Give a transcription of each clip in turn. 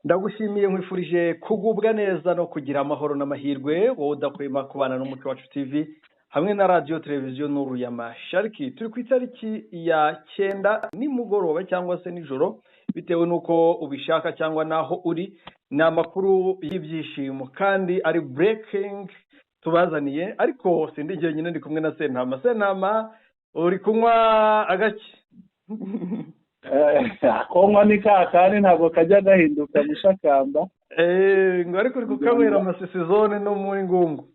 ndagushimiye nkwifurije kugubwa neza no kugira amahoro n'amahirwe wowe udakwema kubana n'umuco wacu TV hamwe na radio televiziyo Nuru ya Mashariki. Turi ku itariki ya 9 nimugoroba cyangwa se nijoro bitewe nuko ubishaka cyangwa naho uri. Ni amakuru y'ibyishimo kandi ari breaking tubazaniye, ariko sindi gihe nyine ndi kumwe na Sentama uri kunywa agaki. Akonywa ni kakani ntabwo kajya gahinduka mushakamba. Ngo ariko uri kukamwera amasisi zone no muri ngungu.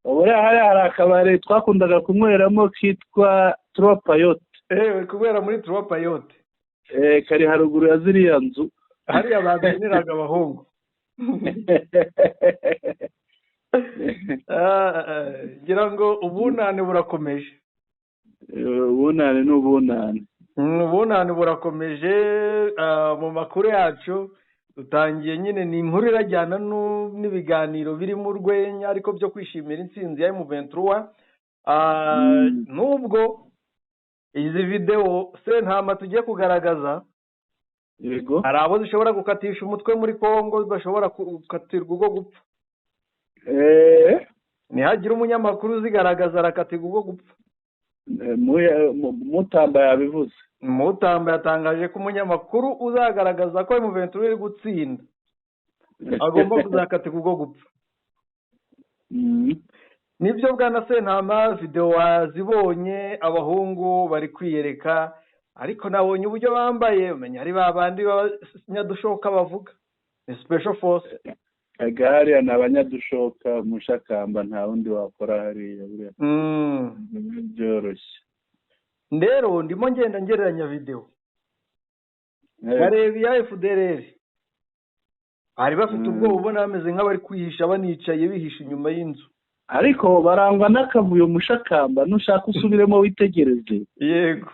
Ubure hari akabare twakundaga kunyweramo kitwa Tropayote. Uri kunywera muri Tropayote. Kari haruguru ya ziriya nzu. Hari ababyiniraga abahungu. Ngira ngo ubunane burakomeje. Ubunane n'ubunane. Ubunane burakomeje mu makuru yacu. Dutangiye nyine ni inkuru irajyana n'ibiganiro biri mu rwenya ariko byo kwishimira intsinzi ya M23. Nubwo izi video Sentama tugiye kugaragaza, yego, hari abo zishobora gukatisha umutwe muri Kongo, bashobora gukatirwa ubwo gupfa. Nihagira umunyamakuru zigaragaza arakatirwa ubwo gupfa. Mutamba yabivuze. Mutamba yatangaje ko umunyamakuru uzagaragaza ko M23 iri gutsinda agomba kuzakatirwa ubwo gupfa. Nibyo bwana Sentama, video wazibonye, abahungu bari kwiyereka, ariko nabonye uburyo bambaye, umenya ari babandi b'abanyadushoka bavuga ni special force. Agari na abanyadushoka mushakamba nta wundi wakora hariya buriya. Byoroshye. Ndero ndimo ngenda ngereranya video. Kareba ya FDLR. Ari bafite ubwo ubona bameze nk'abari kwihisha banicaye bihisha inyuma y'inzu. Ariko barangwa n'akavuyo mushakamba, nushaka usubiremo witegereze. Yego.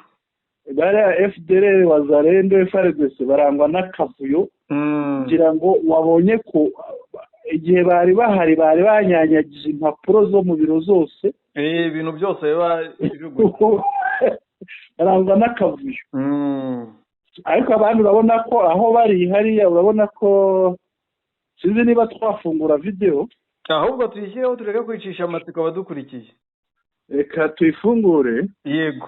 Bara FDLR Wazalendo FARDC barangwa n'akavuyo kugira ngo wabonye ko igihe bari bahari bari banyanyagije impapuro zo mu biro zose. Ibintu byose biba barangwa n'akavuyo. Ariko abantu urabona ko aho bari hariya, urabona ko sinzi niba twafungura video. Ahubwo tuyishyireho tureke kwicisha amatsiko abadukurikiye. Reka tuyifungure. Yego.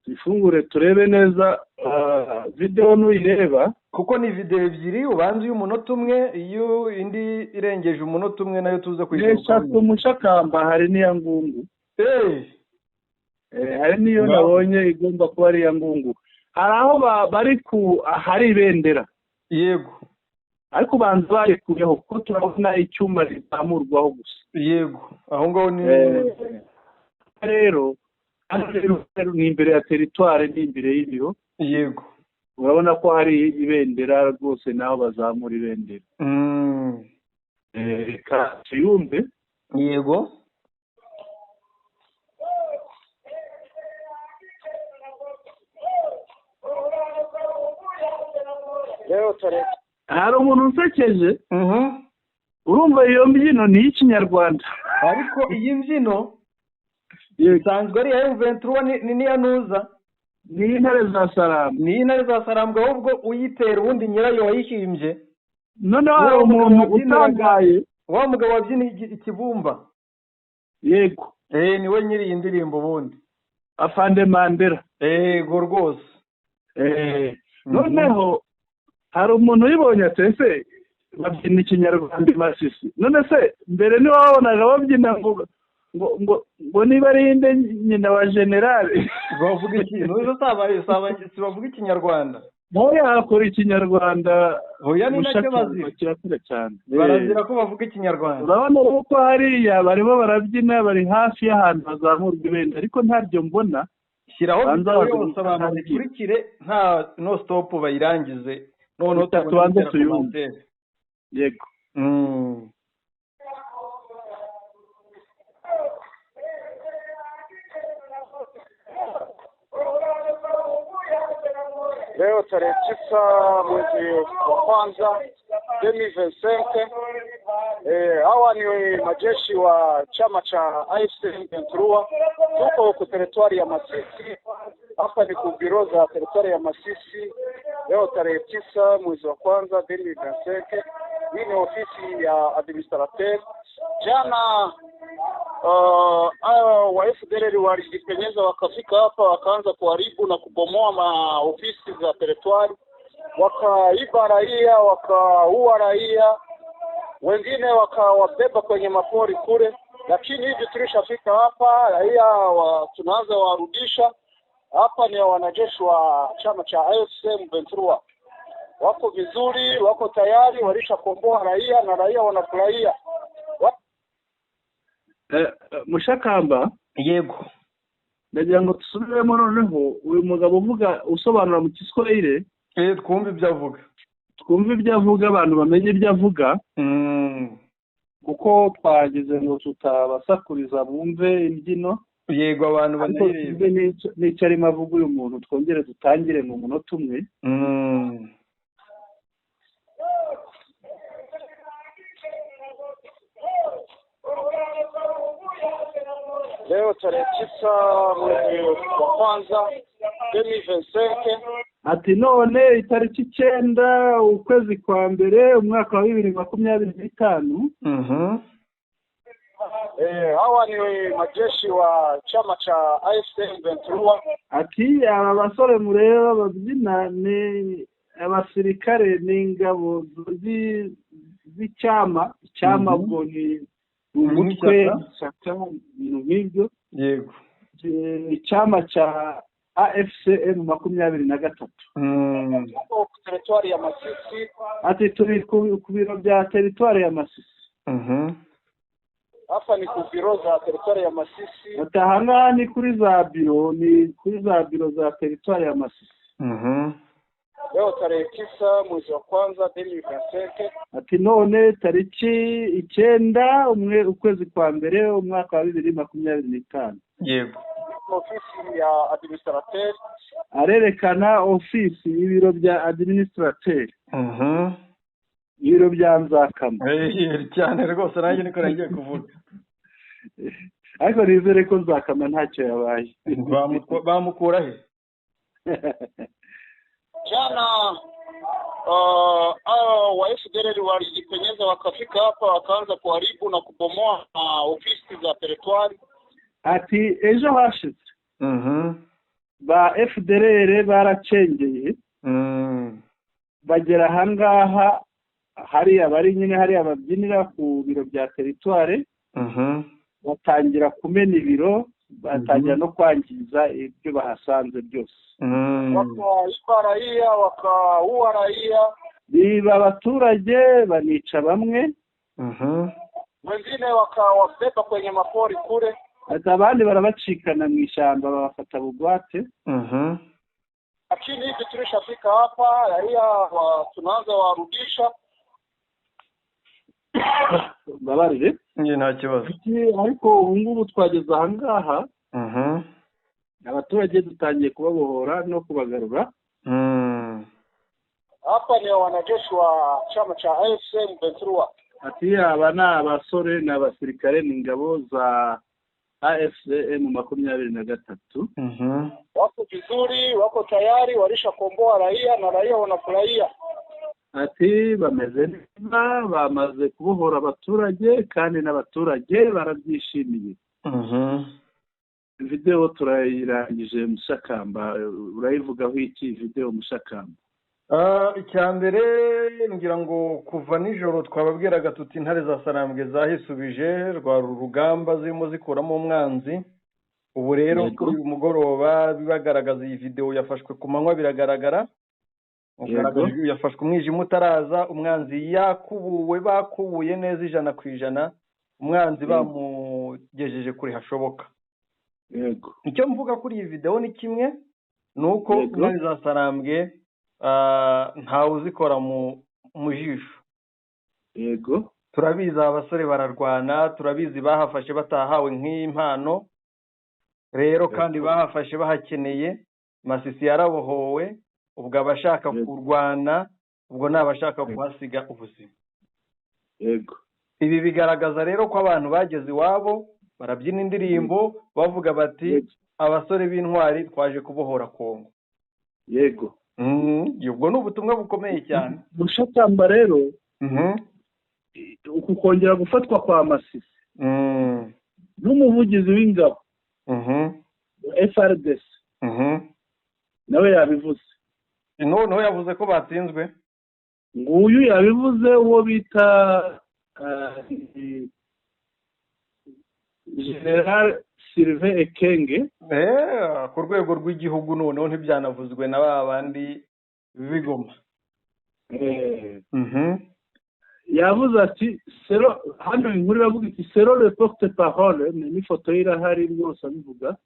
Tuyifungure turebe neza video nuyireba. Kuko ni video ebyiri, ubanza y'umunota umwe, iyo indi irengeje umunota umwe nayo tuza kwishyura. Eshatu mushakamba hari n'iya ngungu. Hari niyo nabonye igomba kuba ari iya ngungu. Hari aho bari hari ibendera. Yego. Ariko banza barekuyeho kuko turabona icyuma ritamurwaho gusa. Yego. Aho ngaho ni rero ni imbere ya territoire, ni imbere y'ibiro. Yego. Urabona ko hari ibendera rwose naho bazamura ibendera. Reka tuyumve. Yego. Leo tore. Hari umuntu unsekeje. Urumva iyo mbyino ni y'Ikinyarwanda. Ariko iyi mbyino isanzwe ari ya M23 ni niyanuza. Ni intare za Saram. Ni intare za Saram, ahubwo uyitera ubundi nyirayo wayihimbye. None hari umuntu utangaye. Wa mugabo wabyina ikibumba. Yego. Niwe nyiri iyi ndirimbo ubundi. Afande Mandela. Go rwose. Noneho hari umuntu uyibonye atese babyina Ikinyarwanda Masisi. None se mbere ni wabonaga babyina ngo niba ari inde nyina wa general bavuga ikintu izo bavuga Ikinyarwanda. Moya hakora Ikinyarwanda. Hoya ni nacyo bazira. Kirakira cyane. Barazira ko bavuga Ikinyarwanda. Urabona ko hariya barimo barabyina, bari hafi y'ahantu hazamurwa ibendera, ariko ntaryo mbona. Shyiraho yose abantu kurikire nta no stop bayirangize. None tubanze tuyumve. Yego. Leo tarehe 9 mwezi wa kwanza 2025, hawa ni majeshi wa chama cha AFC M23. Tuko ku territoire ya Masisi. Hapa ni ku biro za territoire ya Masisi. leo tarehe 9 mwezi wa kwanza 2025. Hii ni ofisi ya administrateur. Jana wa FDLR walijipenyeza wakafika hapa wakaanza kuharibu na kubomoa maofisi za territoire, wakaiba raia, wakaua raia, wengine wakawabeba kwenye mapori kule. Lakini hivi tulishafika hapa, raia tunaanza warudisha hapa. Ni wanajeshi wa chama cha AFC M23, wako vizuri, wako tayari, walishakomboa raia na raia wanafurahia. Mushakamba, yego, ndagira ngo tusubiremo noneho uyu mugabo uvuga usobanura mu Kiswahili, twumve ibyo avuga, abantu bamenye ibyo avuga, kuko twagize ngo tutabasakuriza bumve imbyino. Yego, abantu banayirebe n'icyo arimo avuga uyu muntu, twongere dutangire mu munota umwe. Leo tarehe 9 mwezi wa kwanza 2025. Ati none itariki 9 ukwezi kwa mbere umwaka wa 2025. Hawa ni majeshi wa chama cha AFC M23. Ati aba basore mureba babyina ni abasirikare n'ingabo z'icyama. Icyama ubwo ni umutwe saka n'ibyo. Yego, icyama cha AFC M23. Ku territoire ya Masisi. Ati turi ku biro bya territoire ya Masisi. Hapa ni ku biro za territoire ya Masisi. Atahanga ni kuri za biro za territoire ya Masisi. Leo tarehe 9 mwezi wa kwanza 2025. Ati none tariki 9 ukwezi kwa mbere umwaka wa 2025. Yego, Ofisi ya administrateur. Arerekana ofisi y'ibiro bya administrateur. Ibiro bya Nzakama. cyane rwose, nanjye niko nagiye kuvuga. Ariko nizere ko Nzakama ntacyo yabaye. Bamukura he? Jana wa FDLR walijipenyeza wakafika hapa wakaanza kuharibu na kubomoa ofisi za territoire. Ati ejo hashize ba FDLR baracengeye, bagera ahangaha hari abari nyine hari ababyinira ku biro bya territoire, batangira kumena ibiro, batangira no kwangiza ibyo bahasanze byose. Wakaiba raia, wakaua raia, biba abaturage banica bamwe, wengine wakawabeba kwenye mapori kule, ati abandi barabacikana mu ishyamba babafata bugwate. Lakini hivi tulishafika hapa, raia tunaanza warudisha. Babarire nta kibazo. Ariko ubu ngubu twageze ahangaha, abaturage dutangiye kubabohora no kubagarura. Hapa ni wanajeshi wa chama cha AFC M23. Ati aba ni abasore n'abasirikare n'ingabo za AFC M23. Wako vizuri, wako tayari, walishakomboa raia na raia wanafurahia. Ati bameze neza, bamaze kubohora abaturage kandi n'abaturage barabyishimiye. Video turayirangije Mushakamba, urayivugaho iki video Mushakamba? Icyambere ngira ngo kuva nijoro twababwiraga tuti intare za Sarambwe zahisubije rwa rugamba zirimo zikuramo umwanzi. Ubu rero kuri uyu mugoroba bibagaragaza iyi video yafashwe ku manywa, biragaragara yafashwe umwijima utaraza, umwanzi yakubuwe, bakubuye neza 100%, umwanzi bamugejeje kuri hashoboka. Yego, icyo mvuga kuri iyi video ni kimwe, nuko intare za Sarambwe ntawe uzikora mu jisho. Yego, turabizi abasore bararwana, turabizi bahafashe batahawe nk'impano rero, kandi bahafashe bahakeneye. Masisi yarabohowe, ubwo abashaka kurwana ubwo nabashaka kuhasiga ubuzima. Yego, ibi bigaragaza rero ko abantu bageze iwabo barabyina indirimbo bavuga bati abasore b'intwari twaje kubohora Kongo. Yego, ubwo ni ubutumwa bukomeye cyane. Mushatamba rero uku kongera gufatwa kwa Masisi n'umuvugizi w'ingabo FRDC nawe yabivuze. noneho yavuze ko batsinzwe. Nguyu yabivuze uwo bita General Sylvain Ekenge ku rwego rw'igihugu, noneho ntibyanavuzwe na ba bandi b'Igoma. yavuze ati hano inkuru iravuga iti sero le porte parole, n'ifoto ye irahari rwose abivuga,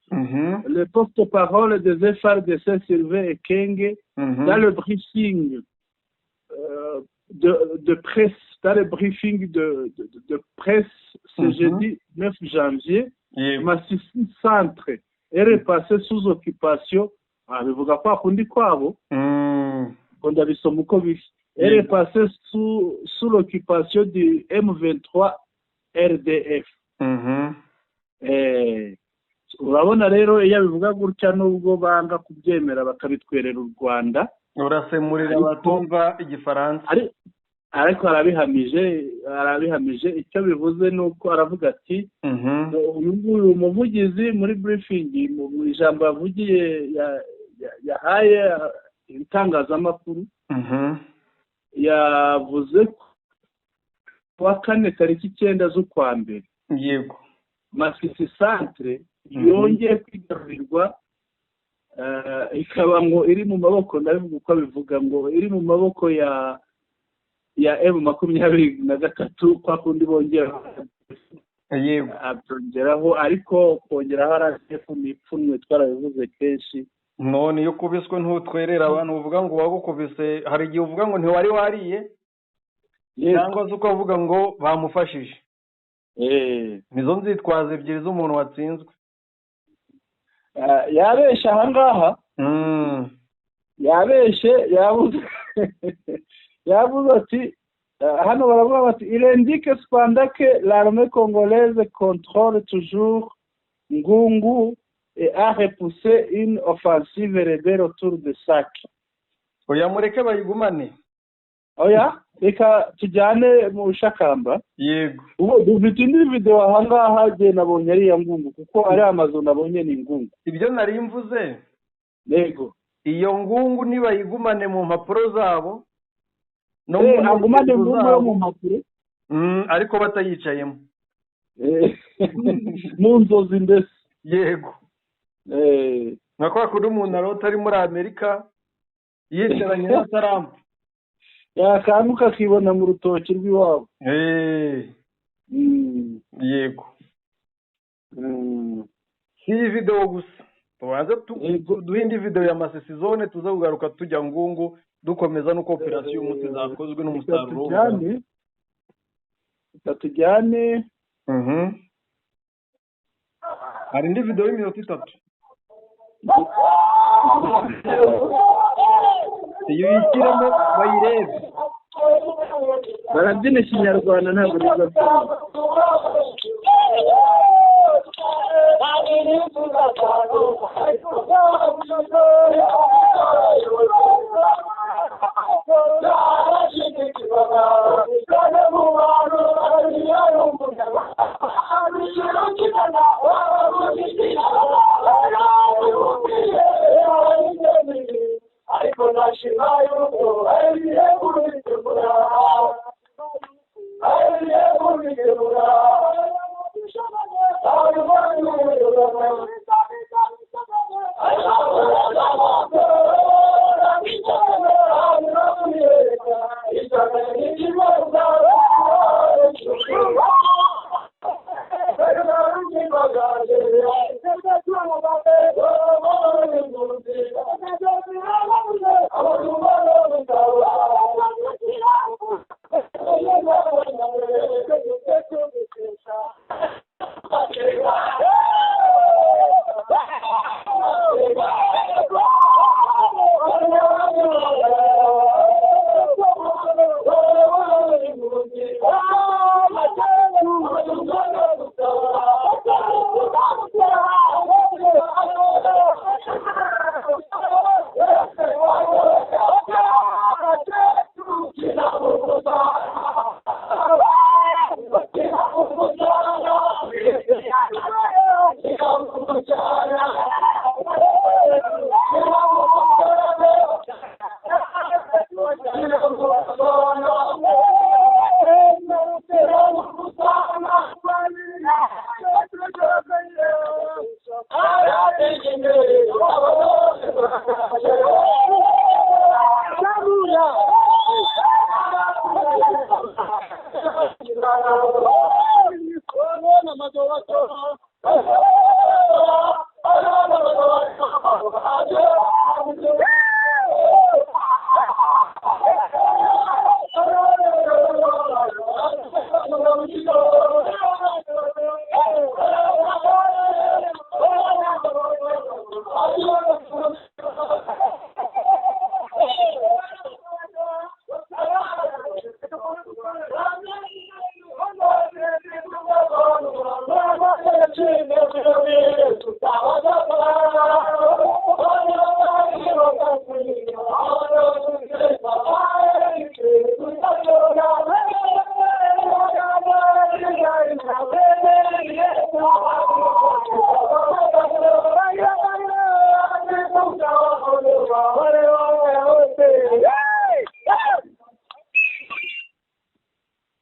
le porte parole des FARDC Sylvain Ekenge dans le briefing de presse, dans le briefing de presse ce jeudi 9 janvier, Masisi centre est repassé sous occupation. Bivuga kwa kundi kwabo ngo ndabisoma uko biri, est repassé sous l'occupation du M23 RDF. Urabona rero iyo bivuga gutya nubwo banga kubyemera bakabitwerera u Rwanda, urasemurira abatumva igifaransa, ariko arabihamije icyo bivuze nuko aravuga ati uyu umuvugizi muri briefing mu ijambo yavugiye yahaye itangazamakuru yavuze kuwa 4 tariki 9 z'ukwa mbere yego Masisi centre yongeye kwigarurirwa, ikaba ngo iri mu maboko, ndabivuga uko bivuga ngo iri mu maboko ya M23 kwa kundi bongera yego abyongeraho, ariko kongeraho RDF n'ipfunwe twarabivuze kenshi. none iyo kubiswe ntutwerera abantu uvuga ngo wagukubise, hari igihe uvuga ngo ntiwari wariye cyangwa se ukavuga ngo bamufashije. Nizo nzitwaza ebyiri z'umuntu watsinzwe. Yabeshe ahangaha, yabeshe yavuze ati hano baravuga bati il indique cependant que l'armée congolaise contrôle toujours Ngungu et a repoussé une offensive rebelle autour de Sake. Oya mureke bayigumane. Oya reka tujyane mu Shakamba. Yego. Ubu dufite indi video ahangaha je nabonye ari ya Ngungu, kuko ari amazu nabonye ni Ngungu. Ibyo nari mvuze. Yego. Iyo Ngungu niba yigumane mu mpapuro zabo, no agumane mu mpapuro, ariko batayicayemo. Mu nzozi mbese. Yego. Nakwa kuri umuntu arota ari muri Amerika yicaranye na Trump, yakanguka akibona mu rutoki rw'iwabo. Yego. Si video gusa tubanze duhindi video ya Masisi zone, tuza kugaruka tujya Ngungu dukomeza nuko operation y'umunsi zakozwe n'umusaruro tujyane. Hari indi video y'iminota 3 iyo yikiramo bayirebe, barabyina Kinyarwanda ntabwo neza.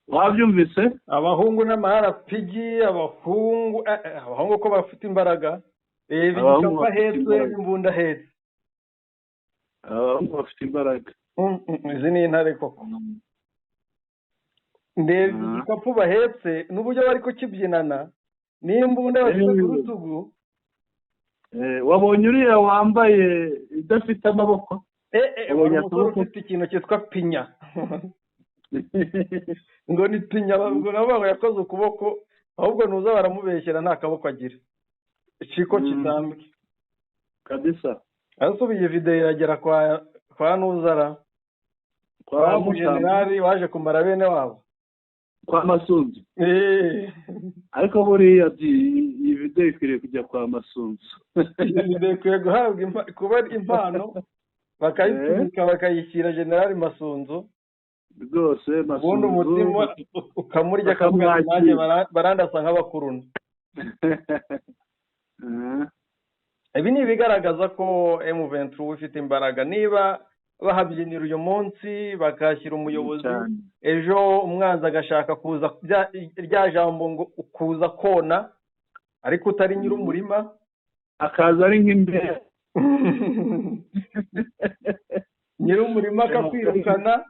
wabyumvise abahungu n'amaharapigi abahungu ko bafite imbaraga igikapu ahetse n'imbunda ahetse abahungu bafite imbaraga izi ni intare koko ndebye igikapu bahetse n'uburyo bari kukibyinana n'imbunda bafite ku rutugu wabonye uriya wambaye idafite amaboko umusore ufite ikintu cyitwa pinya ngo ni pinya nabo yakoze ukuboko ahubwo nuza baramubeshyera nta kaboko agira iciko kitambwe kabisa asubiye video iragera kwa Nuzara kwa Mujenerali waje kumara bene wabo kwa Masunzu ariko buriya iyi video ikwiriye kujya kwa Masunzu iyi video ikwiye guhabwa kuba impano bakayitwika bakayishyira Generali Masunzu rwose Masunzu ubundi umutima ukamurya akavuga nanjye barandasa nk'abakuruna ibi ni ibigaragaza ko M23 ufite imbaraga niba bahabyinira uyu munsi bakashyira umuyobozi ejo umwanzi agashaka kuza rya jambo ngo ukuza kona ariko utari nyir'umurima akaza ari nk'imbere nyir'umurima akakwirukana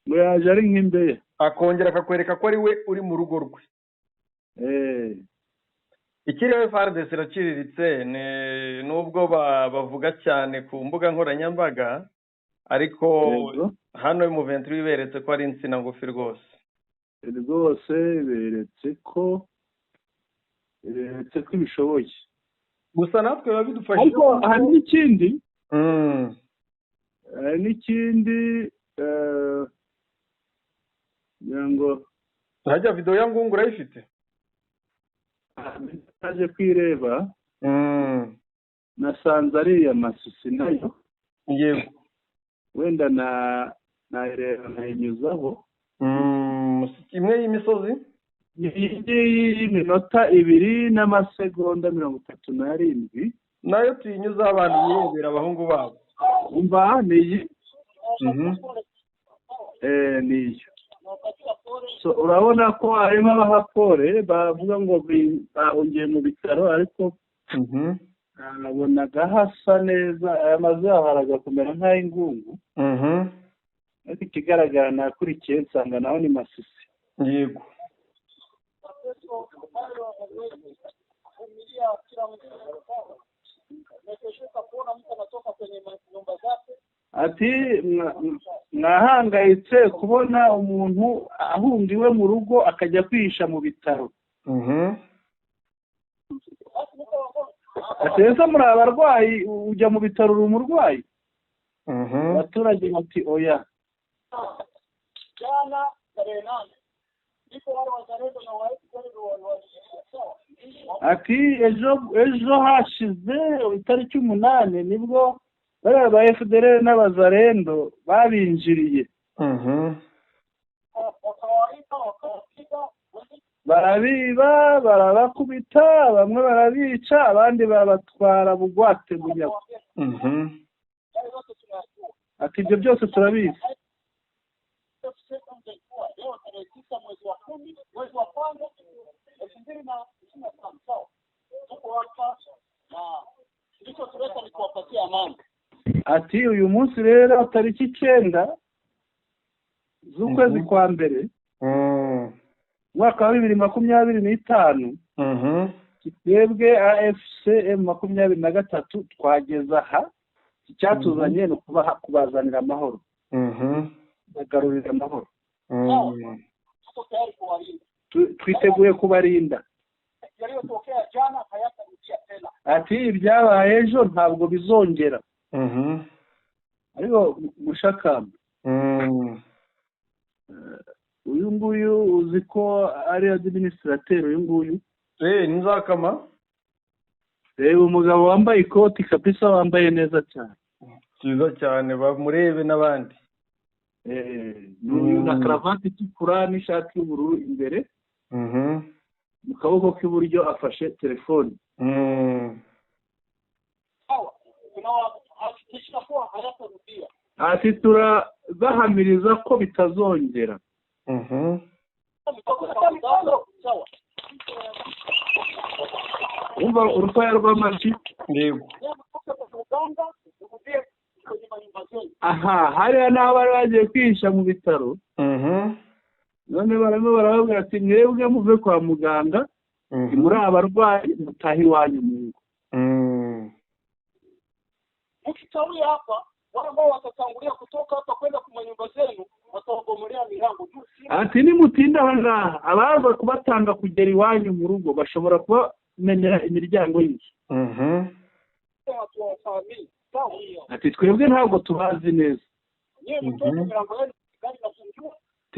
ngo yaje ari nk'imbere akongera akakwereka ko ari we uri mu rugo rwe ikiriho FARDC iraciriritse nubwo bavuga cyane ku mbuga nkoranyambaga ariko hano M23 biberetse ko ari insina ngufi rwose beretse ko ibishoboye gusa natwe biba bidufasha ariko hari n'ikindi ngo hajya video ya Ngungu urayifite naje kwireba nasanze ari ya Masisi nayo yego wenda nareba nayinyuzaho imwe y'imisozi y'iminota 2 n'amasegonda 37 nayo tuyinyuzaho abantu birebera abahungu babo umva niyi niyo so urabona ko harimo abahakore bavuga ngo bahungiye mu bitaro ariko nabonaga hasa neza aya mazu yaho haragakomera nk'ay'ingungu ariko ikigaragara nakurikiye nsanga naho ni Masisi yego ati mwahangayitse kubona umuntu ahunga iwe mu rugo akajya kwihisha mu bitaro ese muri abarwayi ujya mu bitaro uri umurwayi abaturage bati oya ati ejo hashize itariki 8 nibwo bariya ba FDL n'abazarendo babinjiriye barabiba barabakubita bamwe barabica abandi babatwara bugwate bunyago ati ibyo byose turabizi ati uyu munsi rero tariki 9 z'ukwezi kwa mbere mwaka wa 2025 twebwe AFC M23 twageza aha icyatuzanye no kubazanira amahoro bagarurira amahoro twiteguye kubarinda ati ibyabaye ejo ntabwo bizongera ariko mushakamba uyu nguyu uzi ko ari administrateur uyu nguyu ni Nzakama umugabo wambaye ikoti kabisa wambaye neza cyane cyiza cyane bamurebe n'abandi na karavati itukura n'ishati y'ubururu imbere mu kaboko k'iburyo afashe telefone ati turabahamiriza ko bitazongera umva urufaya rw'amashyi yego aha hariya n'aho bari bagiye kwihisha mu bitaro none barimo barababwira ati mwebwe muve kwa muganga muri abarwayi mutaha iwanyu mu ngo mkitawia hapa wale ambao watatangulia kutoka hapa kwenda ku manyumba zenu watawagomolea milango ati nimutinda ahangaha abaza kubatanga kugera iwanyu mu rugo bashobora kubamenera imiryango y'inzu ati twebwe ntabwo tubazi neza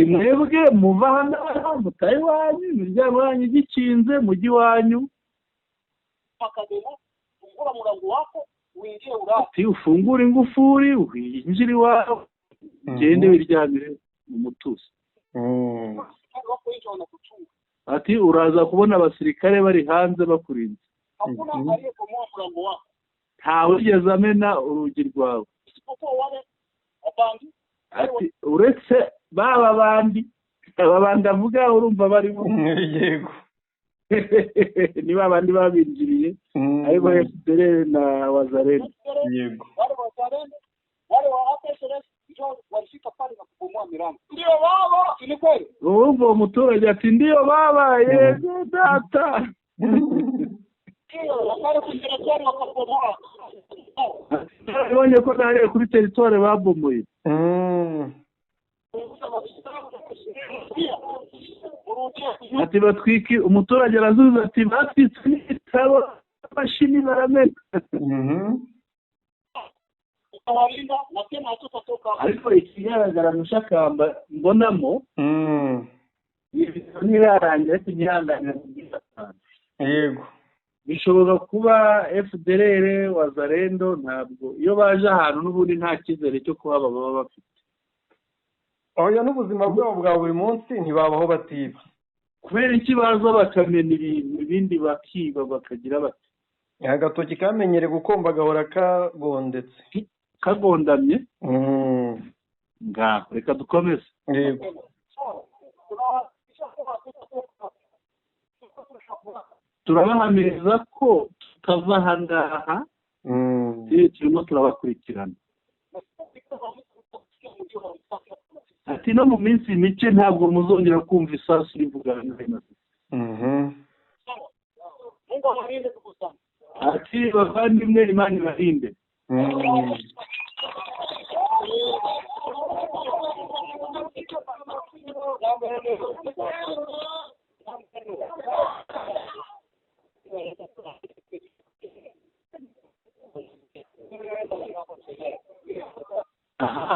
mwebwe muva ahangaha mutaha iwanyu imiryango yanyu igikinze mujyi iwanyu ati ufungura ingufuri winjira iwawe ugende wiryamire mu mutuzo ati uraza kubona abasirikare bari hanze bakurinze ntawe ugeze amena urugi rwawe ati uretse baba bandi avuga urumva barimo yego niba abandi babinjiriye ariko FDL na Wazalendo yego wale wa APSRS ndio walifika pale na kubomoa milango ndio baba ni kweli uwo umuturage ati ndio baba yego data wakale ku territoire wakabomoa nabonye ko nari kuri territoire babomoye ati batwiki umuturage arazuza ati batwitse n'ibitabo amashini baramena ariko ikigaragara mushakamba mbonamo ntirarangira kugihanganira kugira yego bishobora kuba FDLR Wazalendo ntabwo iyo baje ahantu n'ubundi nta cyizere cyo kuba baba bafite oya n'ubuzima bwabo bwa buri munsi ntibabaho batiba kubera iki baza bakamena ibindi bakiba bakagira bati agatoki kamenyere gukomba gahora kagondetse kagondamye ngaho reka dukomeze yego turabahamiriza ko tutava ahangaha turimo turabakurikirana ati no mu minsi mike ntabwo muzongera kumva isasu rivugana ati bavandimwe Imana ibarinde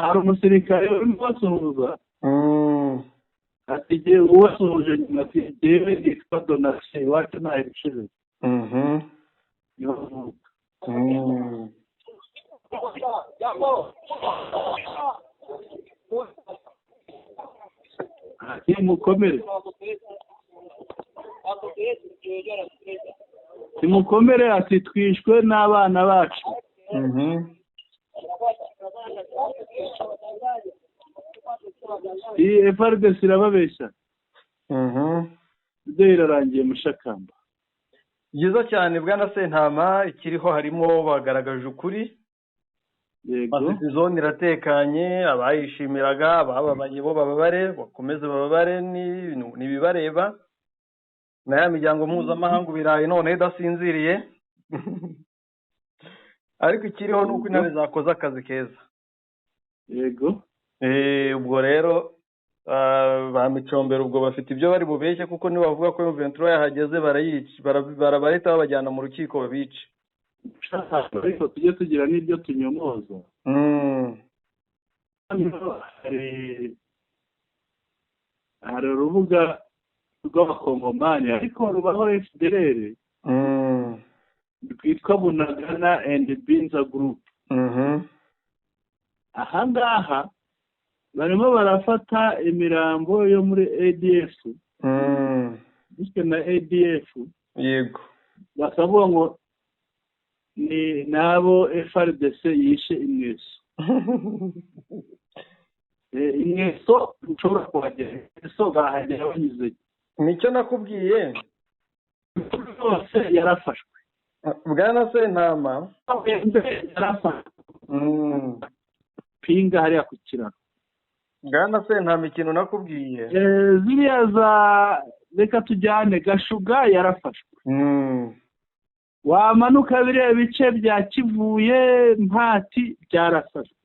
hari umusirikare urimo basuhuza ati jyewe ubasuhuje nyuma ati jyewe nitwa Donatien iwacu nta ibiciro ati mukomere timukomere ati twishwe n'abana bacu iyi FARDC irababeshya ibyo irarangiye mushakamba byiza cyane bwana Sentama ikiriho harimo bagaragaje ukuri Masisi zone iratekanye, abayishimiraga abababaye bo bababare, bakomeze bababare nibibareba. Na ya miryango mpuzamahanga ubirayi none idasinziriye. Ariko ikiriho nuko intare zakoze akazi keza. Yego. Ubwo rero ba Micombero ubwo bafite ibyo bari bubeshye kuko niba bavuga ko M23 yahageze barabareta babajyana mu rukiko babice. Ariko tujye tugira n'ibyo tunyomoza. Hari urubuga rw'abakongomani ariko rubaho FDLR rwitwa Bunagana and Binza Group. Aha ngaha barimo barafata imirambo yo muri ADF bityo na ADF yego bakavuga ngo ni nabo FRDC yishe Imweso. Imweso ushobora kuhagera so bahagera banyuze. Nicyo nakubwiye yose yarafashwe Bwana Sentama yarafashwe pinga hariya ku kiraro. Bwana Sentama ikintu nakubwiye ziriya za reka tujyane Gashuga yarafashwe. Wamanuka biriya bice bya Kivuye Mpati byarafashwe.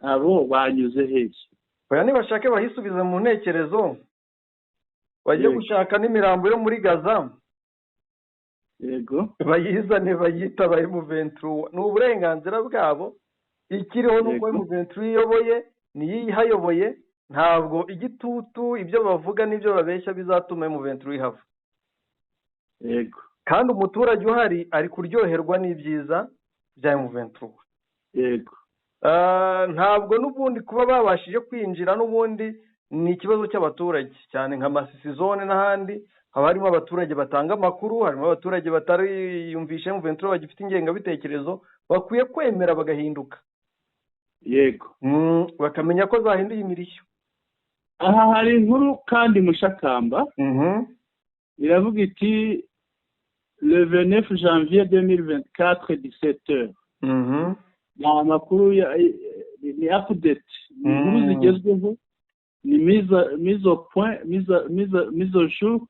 Abo banyuze heshye. Oya nibashake bahisubize mu ntekerezo bajye gushaka n'imirambo yo muri Gaza. Yego. Bayizane bayita bari mu M23 n'uburenganzira bwabo. Ikiriho nuko M23 iyoboye niyihayoboye ntabwo igitutu ibyo bavuga n'ibyo babeshya bizatuma M23 ihava. Yego. Kandi umuturage uhari ari kuryoherwa n'ibyiza bya M23. Yego. Ntabwo n'ubundi kuba babashije kwinjira n'ubundi ni ikibazo cy'abaturage cyane nka Masisi zone n'ahandi haba harimo abaturage batanga amakuru, harimo abaturage batariyumvisha M23 bagifite ingengabitekerezo bakwiye kwemera bagahinduka. Yego. Bakamenya ko zahinduye imirishyo. Aha hari inkuru kandi Mushakamba iravuga iti le 29 janvier 2024 17h. Amakuru ni update inkuru zigezweho ni mise au point mise au jour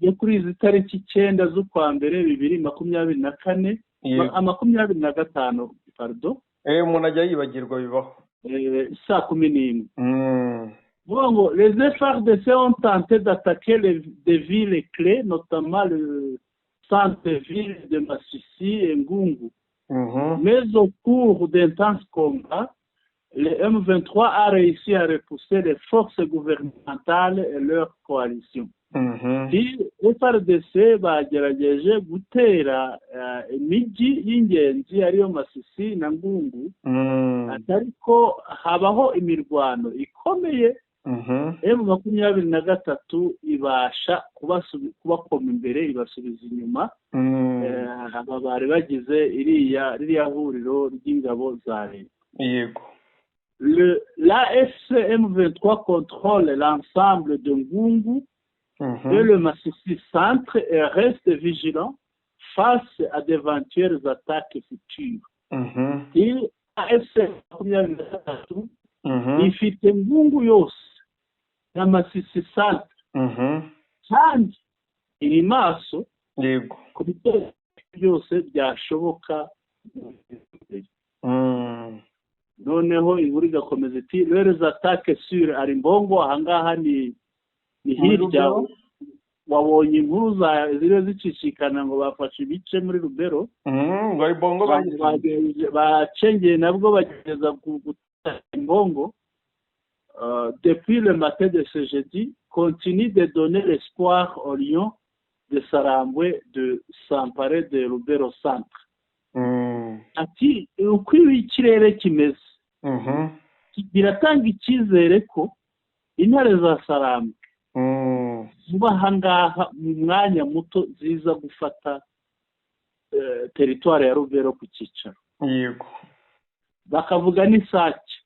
yo kuri izi tariki 9 z'ukwa mbere 2024 25 pardon umuntu ajya yibagirwa bibaho saa 11. Bon, les FARDC ont tenté d'attaquer des villes clés, notamment le centre-ville de Masisi et Ngungu. Mais au cours d'intenses combats, le M23 a réussi à repousser les forces gouvernementales et leur coalition. Les FARDC bagerageje gutera imijyi y'ingenzi ariyo Masisi na Ngungu, ariko habaho imirwano ikomeye. M23 ibasha kubakoma imbere ibasubiza inyuma. Aba bari bagize iriya huriro ry'ingabo za leta. Yego. L'AFC M23 contrôle l'ensemble de Ngungu et le Masisi centre et reste vigilant face à d'éventuelles attaques futures. AFC M23 ifite Ngungu yose na Masisi centre kandi iri maso yego ku bitero byose byashoboka. Noneho inkuru igakomeza iti les attaques sur Arimbongo ahangaha ni hirya wabonye inkuru zire zicicikana ngo bafashe ibice muri Rubero. Arimbongo bacengeye nabwo bageza ku Arimbongo. Depuis le matin de ce jeudi, continue de donner l'espoir aux Lions de Sarambwe de s'emparer de Rubero Centre. Ati uko ikirere kimeze biratanga icyizere ko intare za Sarambwe vuba ahangaha mu mwanya muto ziza gufata teritwari ya Rubero ku cyicaro. Yego. Bakavuga n'Isake.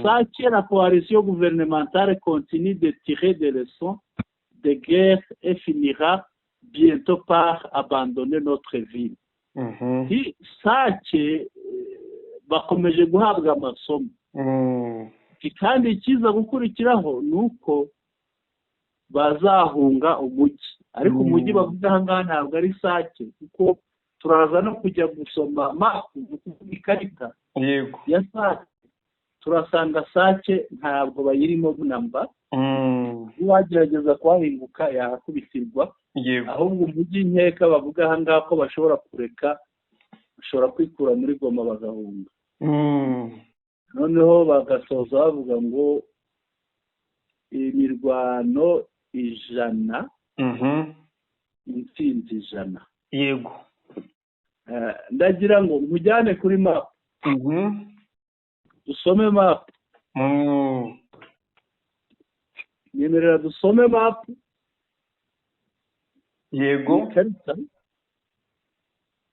Sake, la coalition gouvernementale continue de tirer des leçons de guerre et finira bientôt par abandonner notre ville. Sake bakomeje guhabwa amasomo kandi ikiza gukurikiraho ni uko bazahunga umujyi, ariko umujyi bavuga aha ngaha ntabwo ari Sake, kuko turaza no kujya gusoma mapu ikarita ya Sake, turasanga Sake ntabwo bayirimo namba. Uwagerageza kuhahinguka yahakubitirwa, ahubwo umujyi nkeka bavuga aha ngaha ko bashobora kureka, bashobora kwikura muri Goma bagahunga. Noneho bagasoza bavuga ngo imirwano 100, intsinzi 100. Yego. Ndagira ngo mujyane kuri map, dusome map. Nyemerera dusome map. Yego.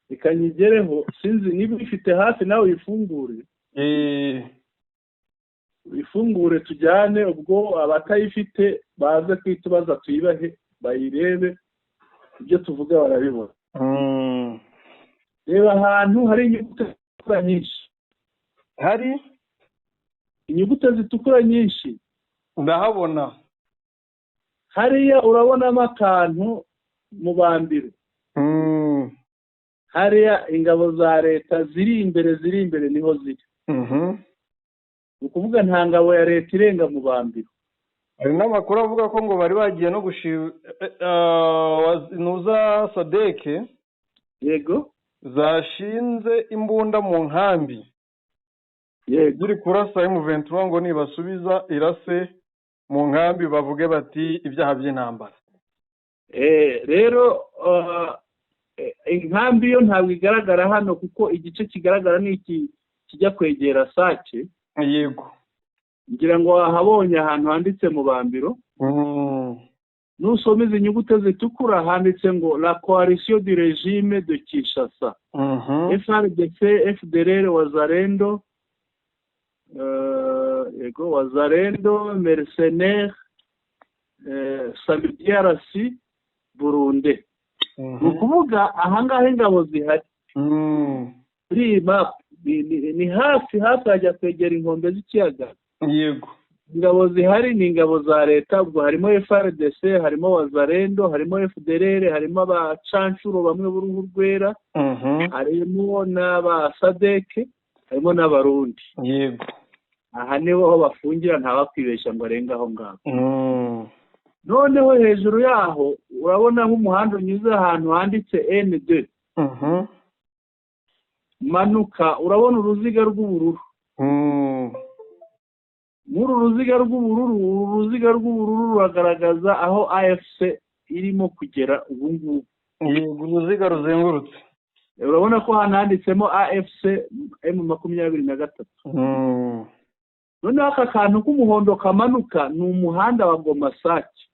Ikanyigereho, sinzi niba ifite hafi nawe uyifungure. Uyifungure tujyane, ubwo abatayifite baze kwitubaza tuyibahe bayirebe, ibyo tuvuga barabibona. Reba ahantu hari inyuguti zitukura nyinshi. Hari inyuguti zitukura nyinshi. Ndahabona. Hariya urabonamo akantu mu bambiro. Hariya ingabo za leta ziri imbere niho ziri. Ukuvuga nta ngabo ya leta irenga mu bambiro. Hari n'amakuru avuga ko ngo bari bagiye no nuza Sadeke. Yego. Zashinze imbunda mu nkambi. Yego. Ziri kurasa M23 ngo nibasubiza irase mu nkambi bavuge bati ibyaha by'intambara. Rero inkambi yo ntabwo igaragara hano, kuko igice kigaragara ni iki kijya kwegera Sake. Yego. Ngira ngo wahabonye ahantu handitse mu bambiro. Nusoma izi nyuguti zitukura handitse ngo la coalition du régime de Kinshasa. FARDC, FDLR, Wazalendo, Wazalendo, mercenaires, Samediarasi, Burundi. Ukuvuga ahangahe ingabo zihari. Kuri map ni hafi hajya kwegera inkombe z'ikiyaga. Yego. Ingabo zihari ni ingabo za leta, ubwo harimo FARDC, harimo Wazalendo, harimo FDLR, harimo abacanshuro bamwe b'uruhu rwera, harimo n'aba Sadeke, harimo n'abarundi. Yego. Aha niho aho bafungira, ntabakwibeshya ngo arenga aho ngaho. Noneho hejuru yaho urabona nk'umuhanda unyuze ahantu handitse N2. Manuka urabona uruziga rw'ubururu. Muri uruziga rw'ubururu ruragaragaza aho AFC irimo kugera ubu ngubu. Yego, uruziga ruzengurutse. Urabona ko hano handitsemo AFC M23. Noneho aka kantu k'umuhondo kamanuka ni umuhanda wa Goma Sake.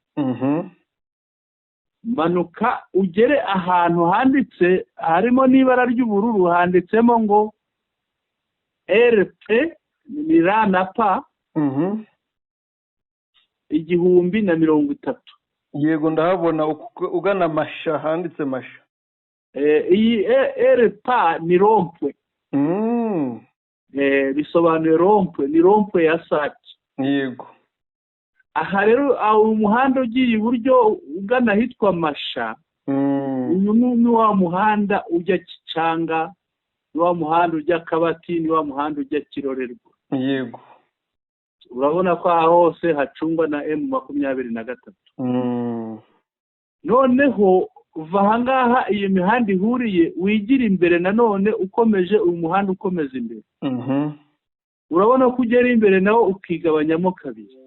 Manuka ugere ahantu handitse, harimo n'ibara ry'ubururu, handitsemo ngo RP ni ra na pa 1030. Yego, ndahabona ugana Masha, handitse Masha. Iyi RP ni rompwe. Bisobanuye rompwe, ni rompwe ya Sake. Yego. Aha rero umuhanda ugiye iburyo ugana hitwa Masha. Uyu ni wa muhanda ujya Kicanga, ni wa muhanda ujya Kabati, ni wa muhanda ujya Kirorerwa. Yego. Urabona ko aha hose hacungwa na M23. Noneho uva aha ngaha iyi mihanda ihuriye, wigira imbere nanone ukomeje uyu muhanda ukomeza imbere. Urabona ko ugera imbere nawo ukigabanyamo kabiri.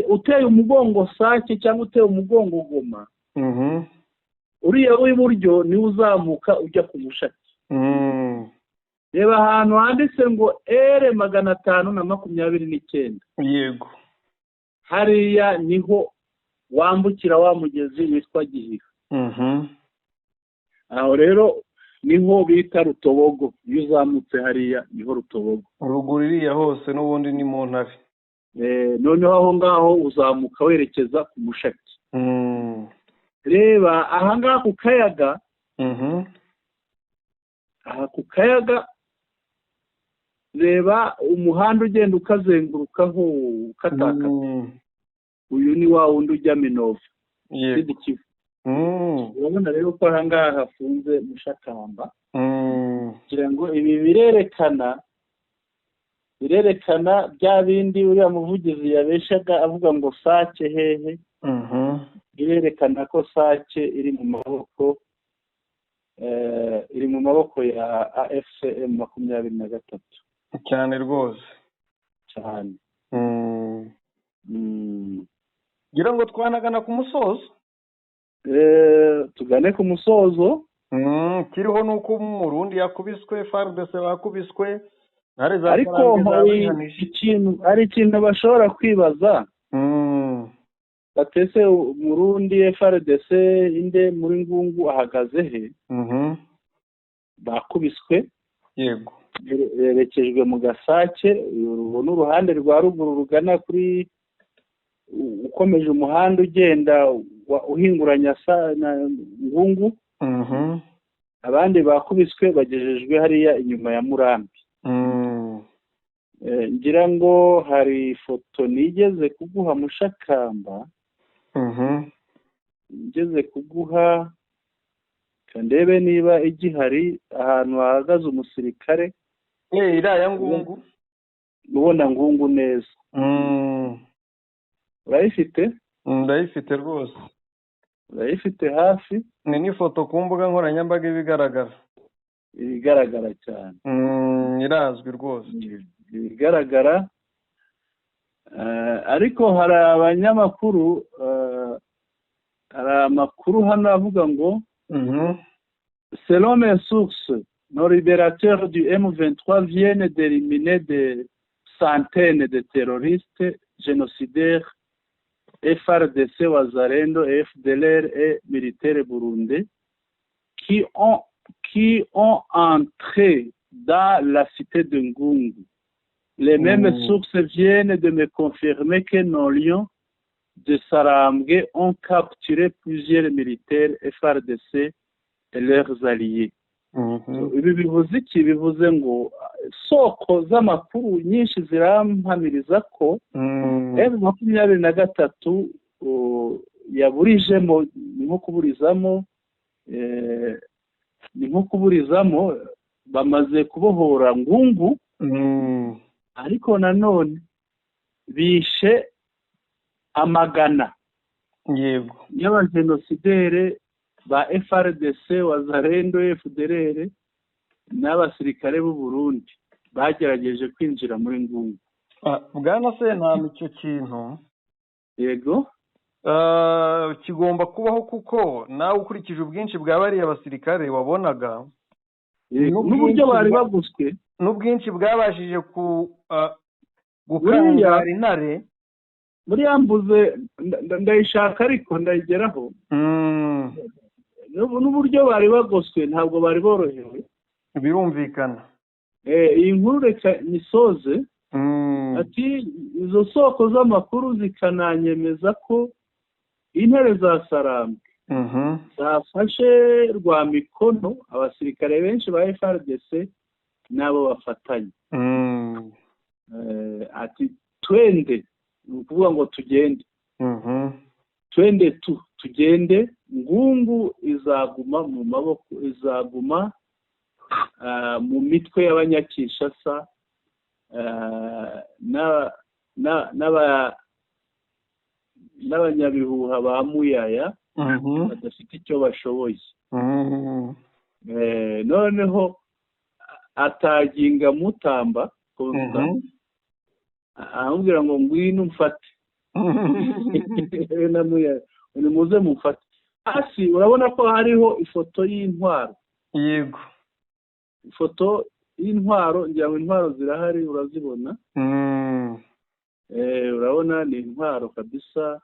Uteye umugongo Sake cyangwa uteye umugongo Goma. Uriya w'iburyo ni uzamuka ujya ku Mushaki. Reba ahantu handitse ngo R529. Yego. Hariya niho wambukira wa mugezi witwa Gihira. Aho rero niho bita Rutobogo. Iyo uzamutse hariya niho Rutobogo. Ruguru iriya hose n'ubundi ni mu Ntare. Noneho aho ngaho uzamuka werekeza ku Mushaki. Reba aha ngaha ku kayaga aha ku kayaga reba umuhanda ugenda ukazengurukaho ukatakata, uyu ni wa wundi ujya Minova Sud Kivu. urabona rero ko aha ngaha hafunze Mushakamba, kugira ngo ibi birerekana bya bindi uriya muvugizi yabeshaga avuga ngo Sake hehe. Birerekana ko Sake iri mu maboko ya AFCM 23 cyane rwose cyane. gira ngo twanagana ku musozo. Tugane ku musozo. Kiriho nuko Murundi yakubiswe, FARDC bakubiswe, ariko hari ikintu bashobora kwibaza. Batese Murundi FARDC inde muri Ngungu ahagaze he? Bakubiswe, yego, berekejwe mu Gasake. Urubona uruhande rwa ruguru rugana kuri, ukomeje umuhanda ugenda uhinguranya na Ngungu. Abandi bakubiswe bagejejwe hariya inyuma ya Murambi. Ngira ngo hari ifoto nigeze kuguha Mushakamba, ngeze kuguha ndebe niba igihari, ahantu hahagaze umusirikare. Iraya Ngungu, ubona Ngungu neza. Urayifite? Ndayifite rwose. Urayifite hafi? Ni n'ifoto ku mbuga nkoranyambaga ibigaragara cyane. Irazwi rwose. Ibigaragara. Ariko hari abanyamakuru, hari amakuru hano avuga ngo selon mes sources, nos libérateurs du M23 viennent d'éliminer des centaines de terroristes génocidaires FARDC, Wazalendo, FDLR et militaires burundais qui ont entré dans la cité de Ngungu. Les mêmes sources viennent de me confirmer que nos lions de Sarambwe ont capturé plusieurs militaires FARDC et leurs alliés. Ibi bivuze iki? Bivuze ngo soko z'amakuru nyinshi zirampamiriza ko M23 yaburijemo, ni nko kuburizamo, bamaze kubohora Ngungu. Ariko nanone bishe amagana, yego, y'abajenosidere ba FARDC, Wazalendo, FDLR n'abasirikare b'u Burundi bagerageje kwinjira muri Ngungu. Bwana Sentama, icyo kintu yego kigomba kubaho, kuko nawe ukurikije ubwinshi bwa bariya basirikare wabonaga n'uburyo bari baguswe, n'ubwinshi bwabashije gukangara intare. buriya mbuze ndayishaka ariko ndayigeraho. N'uburyo bari bagoswe ntabwo bari borohewe, birumvikana. Iyi nkuru reka nisoze. Ati izo soko z'amakuru zikananyemeza ko intare za Sarambwe zafashe Rwamikono, abasirikare benshi ba FARDC nabo bafatanye. Ati twende, ni ukuvuga ngo tugende, tugende, Ngungu izaguma mu maboko, izaguma mu mitwe y'abanyakishasa n'abanyabihuha ba Muyaya badafite icyo bashoboye. Noneho ataginga Mutamba aramubwira ngo ngwino umfate. Na Muyaya ni muze mufate. Hasi urabona ko hariho ifoto y'intwaro. Yego, ifoto y'intwaro, ngira ngo intwaro zirahari, urazibona. Urabona ni intwaro kabisa,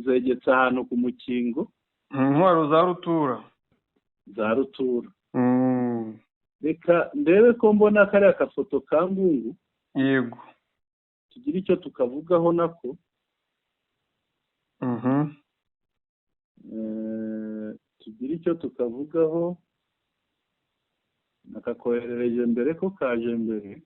zegetse ahantu ku mukingo, intwaro za rutura. Reka ndebe ko mbona kariya kafoto ka Ngungu. Yego, tugira icyo tukavugaho nako. tugire icyo tukavugaho, nakakoherereje mbere ko kaje mbere.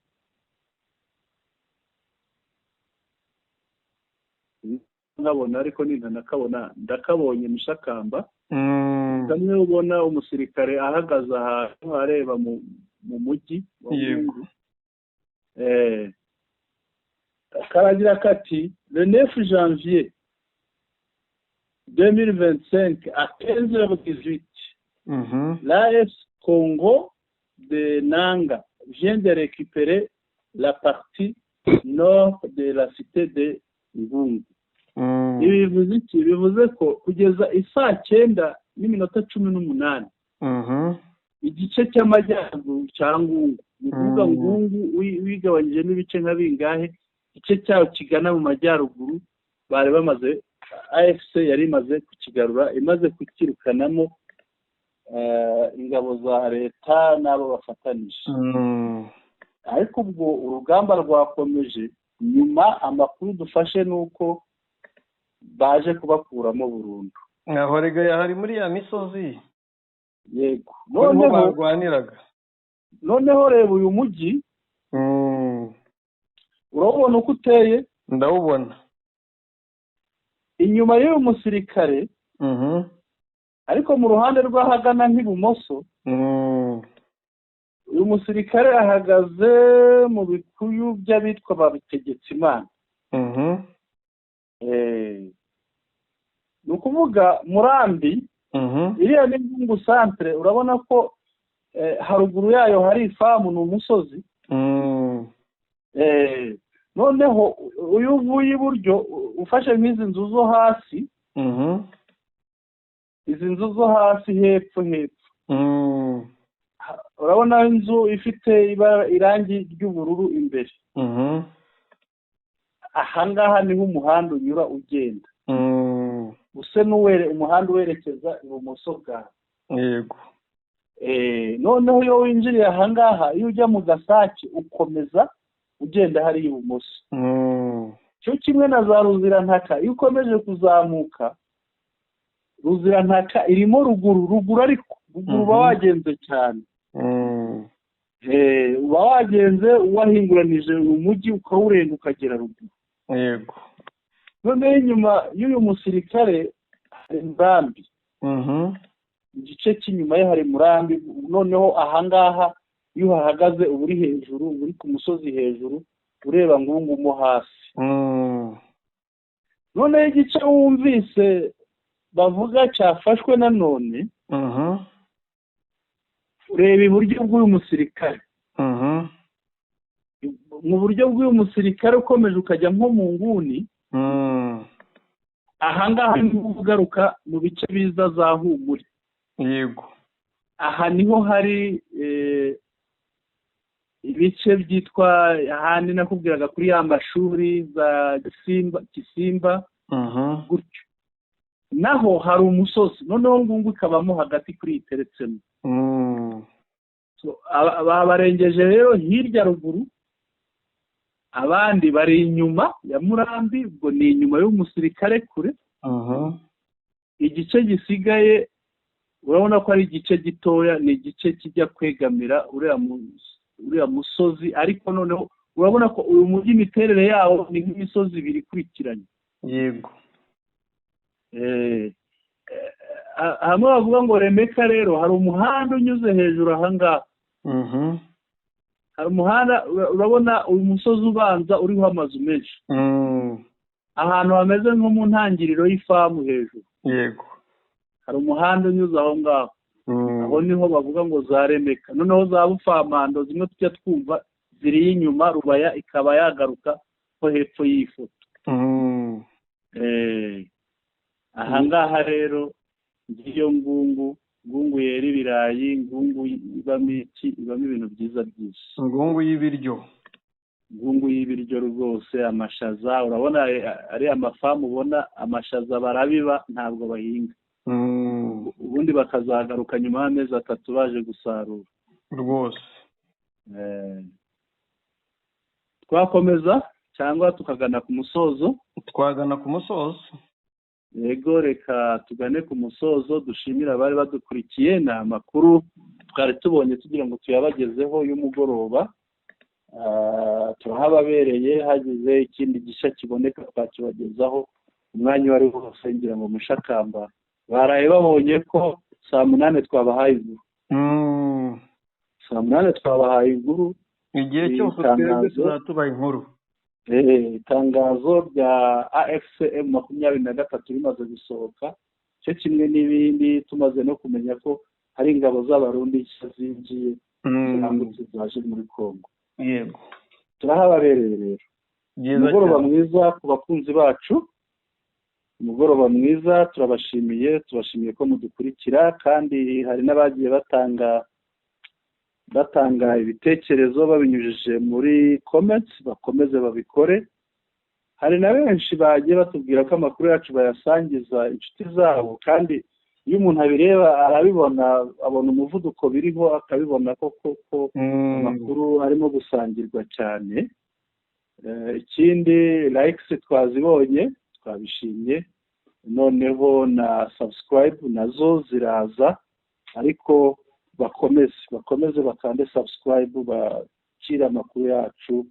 Nkabona ariko nintanakabona ndakabonye Mushakamba. Kamwe ubona umusirikare ahagaze ahantu areba mu mujyi wa Mungu. Karagira kati le 9 janvier 2025 à 15h18 l'AS Congo de Nanga vient de récupérer la partie nord de la cité de Ngungu. Ibi bivuze iki? Bivuze ko kugeza isaa 9:18 igice cy'amajyaruguru cya Ngungu, ni ukuvuga Ngungu wigabanyije n'ibice nka bingahe, igice cyawo kigana mu majyaruguru bari bamaze, AFC yari imaze kukigarura, imaze kukirukanamo ingabo za leta n'abo bafatanije. Ariko ubwo urugamba rwakomeje, nyuma amakuru dufashe nuko baje kubakuramo burundu. Aho rega hari muri ya misozi. Yego. Noneho reba uyu mujyi. Urabona uko uteye? Ndawubona. Inyuma y'uyu musirikare, ariko mu ruhande rw'ahagana nk'ibumoso, uyu musirikare ahagaze mu bikuyu by'abitwa ba Bitegekimana. Ni ukuvuga Murambi, iriya ni Ngungu centre, urabona ko haruguru yayo hari ifamu, ni umusozi. Noneho uyu uvuye iburyo ufashe nk'izi nzu zo hasi, izi nzu zo hasi hepfo, urabona inzu ifite irangi ry'ubururu imbere. Ahangaha niho umuhanda unyura ugenda, use umuhanda werekeza ibumoso bwawe. Yego. Noneho iyo winjiriye ahangaha, iyo ujya mu Gasake ukomeza ugenda hari ibumoso. Cyo kimwe na za Ruzirantaka, iyo ukomeje kuzamuka, Ruzirantaka irimo ruguru, ariko ruguru uba wagenze cyane. Uba wagenze wahinguranije umujyi ukawurenga ukagera ruguru. Yego. Noneho inyuma y'uyu musirikare hari Murambi. Igice cy'inyuma ye hari Murambi. Noneho ahangaha iyo uhahagaze uba uri hejuru, uri ku musozi hejuru, ureba Ngungu mo hasi. Noneho igice wumvise bavuga cyafashwe nanone, ureba iburyo bw'uyu musirikare. Mu buryo bw'uyu musirikare ukomeje ukajya nko mu nguni, ahangaha niho ugaruka mu bice biza za Humure. Yego. Aha niho hari ibice byitwa, ahandi nakubwiraga kuri ya mashuri za Gisimba, gutyo. Naho hari umusozi, noneho Ngungu ikabamo hagati kuri iteretsemo. Barengeje rero hirya ruguru, abandi bari inyuma ya Murambi, ubwo ni inyuma y'umusirikare kure. Igice gisigaye urabona ko ari igice gitoya, ni igice kijya kwegamira uriya musozi, ariko noneho urabona ko uyu mujyi imiterere yawo ni nk'imisozi ibiri ikurikiranye. Yego. Hamwe bavuga ngo Remeka, rero hari umuhanda unyuze hejuru ahangaha. Hari umuhanda, urabona uyu musozi ubanza uriho amazu menshi. Ahantu hameze nko mu ntangiriro y'ifamu hejuru. Yego. Hari umuhanda unyuze aho ngaho. Aho niho bavuga ngo za Remeka. Noneho za Bufamando zimwe tujya twumva ziri inyuma, Rubaya ikaba yagaruka ko hepfo y'ifoto. Ahangaha rero ngiyo Ngungu yera ibirayi, Ngungu ibamo iki, ibamo ibintu byiza byinshi. Ngungu y'ibiryo. Ngungu y'ibiryo rwose, amashaza, urabona ari amafamu, ubona amashaza barabiba ntabwo bahinga. Ubundi bakazagaruka nyuma y'amezi 3 baje gusarura. Rwose. Twakomeza cyangwa tukagana ku musozo? Twagana ku musozo. yego reka tugane ku musozo dushimira abari badukurikiye. Ni amakuru twari tubonye tugira ngo tuyabagezeho y'umugoroba. Turahababereye, hagize ikindi gishya kiboneka twakibagezaho umwanya uwo ari wo wose. Ngira ngo Mushakamba baraye babonye ko saa 8 twabahaye inkuru. Saa 8 twabahaye inkuru. Igihe cyose twebwe tuzatubaha inkuru. Itangazo rya AFCM 23 rimaze gusohoka, cyo kimwe n'ibindi tumaze no kumenya ko hari ingabo z'abarundi zinjiye zambutse zaje muri Kongo. Yego, turahababereye rero. Umugoroba mwiza ku bakunzi bacu, umugoroba mwiza. Tubashimiye ko mudukurikira, kandi hari n'abagiye batanga ibitekerezo babinyujije muri comments. Bakomeze babikore. Hari na benshi bagiye batubwira ko amakuru yacu bayasangiza inshuti zabo, kandi iyo umuntu abireba arabibona, abona umuvuduko biriho, akabibona ko amakuru arimo gusangirwa cyane. Ikindi likes twazibonye, twabishimye. Noneho na subscribe nazo ziraza, ariko bakomeze bakande subscribe, bakira amakuru yacu,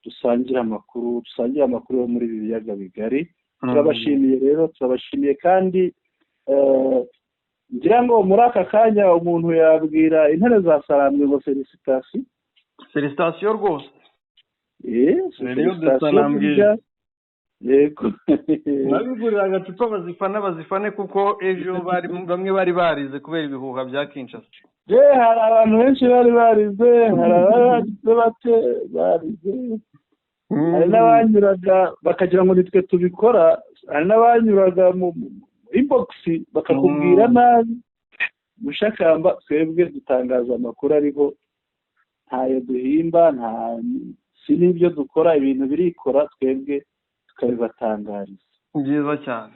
dusangire amakuru yo muri ibi biyaga bigari. Turabashimiye rero, turabashimiye. kandi ngira ngo muri aka kanya umuntu yabwira intare za Sarambwe ngo felicitation rwose. Yego, nabigurira agacupa bazifane kuko ejo bamwe bari barize kubera ibihuha bya Kinshasa. Hari abantu benshi bari barize, hari abagize bate barize, hari n'abanyuraga bakagira ngo nitwe tubikora, hari n'abanyuraga mu inbox bakakubwira nabi. Mushakamba twebwe dutangaza amakuru ariho, ntayo duhimba, si n'ibyo dukora, ibintu birikora, twebwe tukabibatangariza. Byiza cyane.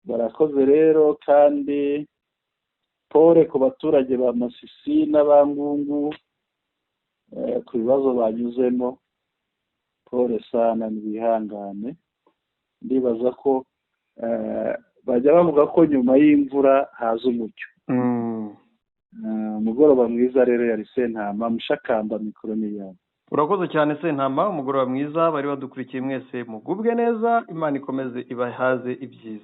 Barakoze rero, kandi pole ku baturage ba Masisi n'abangungu ku bibazo banyuzemo. Pole sana, n'ibihangane. Ndibaza ko bajya bavuga ko nyuma y'imvura haza umucyo. Umugoroba mwiza rero yari Sentama. Mushakamba, mikoro ni yawe. Urakoze cyane Sentama. Umugoroba mwiza. Bari badukurikiye mwese mugubwe neza. Imana ikomeze ibahaze ibyiza.